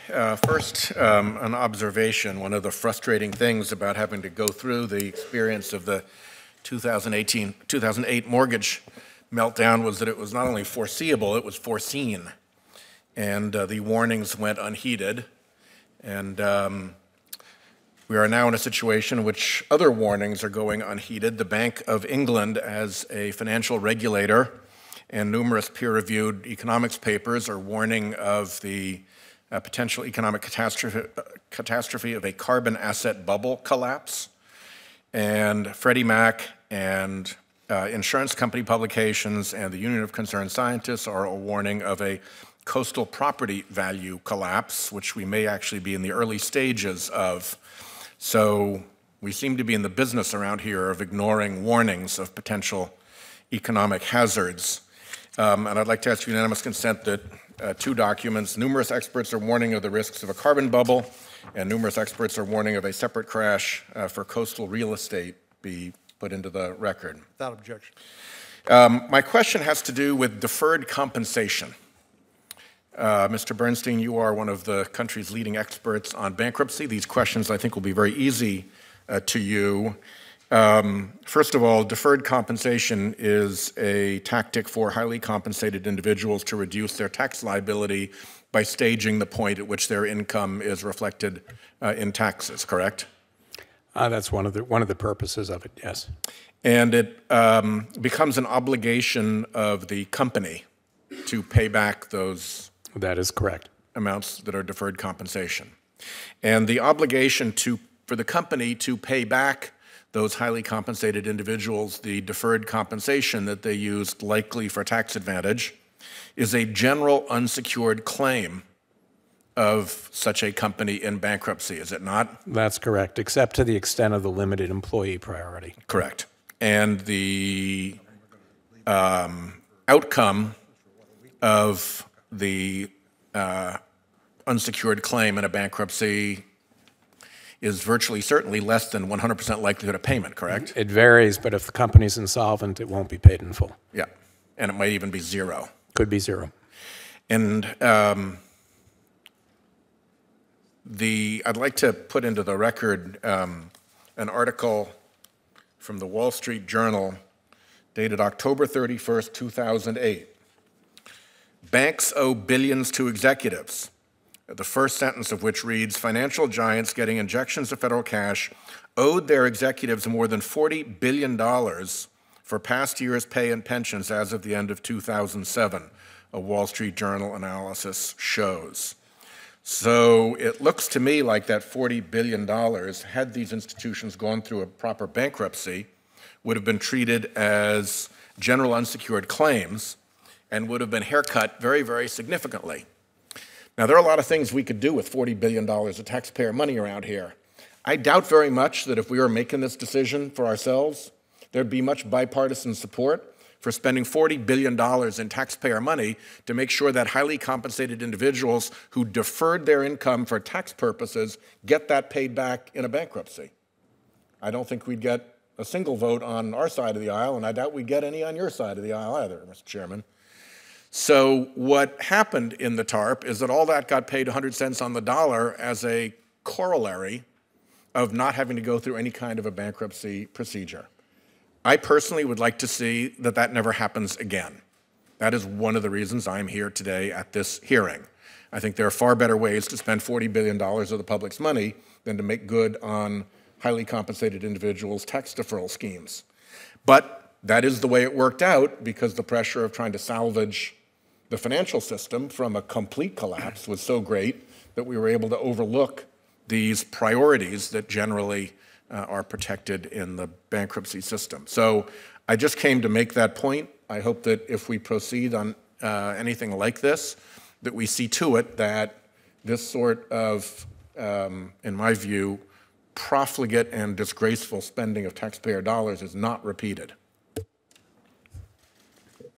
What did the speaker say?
First, an observation. One of the frustrating things about having to go through the experience of the 2008 mortgage meltdown was that it was not only foreseeable, it was foreseen. And the warnings went unheeded. And we are now in a situation in which other warnings are going unheeded. The Bank of England, as a financial regulator, and numerous peer-reviewed economics papers are warning of the potential economic catastrophe of a carbon asset bubble collapse. And Freddie Mac and insurance company publications and the Union of Concerned Scientists are a warning of a coastal property value collapse, which we may actually be in the early stages of. So we seem to be in the business around here of ignoring warnings of potential economic hazards. And I'd like to ask unanimous consent that two documents, numerous experts are warning of the risks of a carbon bubble, and numerous experts are warning of a separate crash for coastal real estate, be put into the record. Without objection. My question has to do with deferred compensation. Mr. Bernstein, you are one of the country's leading experts on bankruptcy. These questions, I think, will be very easy to you. First of all, deferred compensation is a tactic for highly compensated individuals to reduce their tax liability by staging the point at which their income is reflected in taxes, correct? That's one of the purposes of it, yes. And it becomes an obligation of the company to pay back those that is correct. Amounts that are deferred compensation. And the obligation for the company to pay back those highly compensated individuals the deferred compensation that they used likely for tax advantage is a general unsecured claim of such a company in bankruptcy, is it not? That's correct, except to the extent of the limited employee priority. Correct. And the outcome of the unsecured claim in a bankruptcy is virtually certainly less than 100% likelihood of payment, correct? It varies, but if the company's insolvent, it won't be paid in full. Yeah, and it might even be zero. Could be zero. And I'd like to put into the record an article from the Wall Street Journal dated October 31st, 2008. Banks owe billions to executives. The first sentence of which reads, financial giants getting injections of federal cash owed their executives more than $40 billion for past year's pay and pensions as of the end of 2007, a Wall Street Journal analysis shows. So it looks to me like that $40 billion, had these institutions gone through a proper bankruptcy, would have been treated as general unsecured claims and would have been haircut very, very significantly. Now, there are a lot of things we could do with $40 billion of taxpayer money around here. I doubt very much that if we were making this decision for ourselves, there'd be much bipartisan support for spending $40 billion in taxpayer money to make sure that highly compensated individuals who deferred their income for tax purposes get that paid back in a bankruptcy. I don't think we'd get a single vote on our side of the aisle, and I doubt we'd get any on your side of the aisle either, Mr. Chairman. So what happened in the TARP is that all that got paid 100 cents on the dollar as a corollary of not having to go through any kind of a bankruptcy procedure. I personally would like to see that that never happens again. That is one of the reasons I'm here today at this hearing. I think there are far better ways to spend $40 billion of the public's money than to make good on highly compensated individuals' tax deferral schemes. But that is the way it worked out because the pressure of trying to salvage the financial system from a complete collapse was so great that we were able to overlook these priorities that generally are protected in the bankruptcy system. So I just came to make that point. I hope that if we proceed on anything like this, that we see to it that this sort of, in my view, profligate and disgraceful spending of taxpayer dollars is not repeated.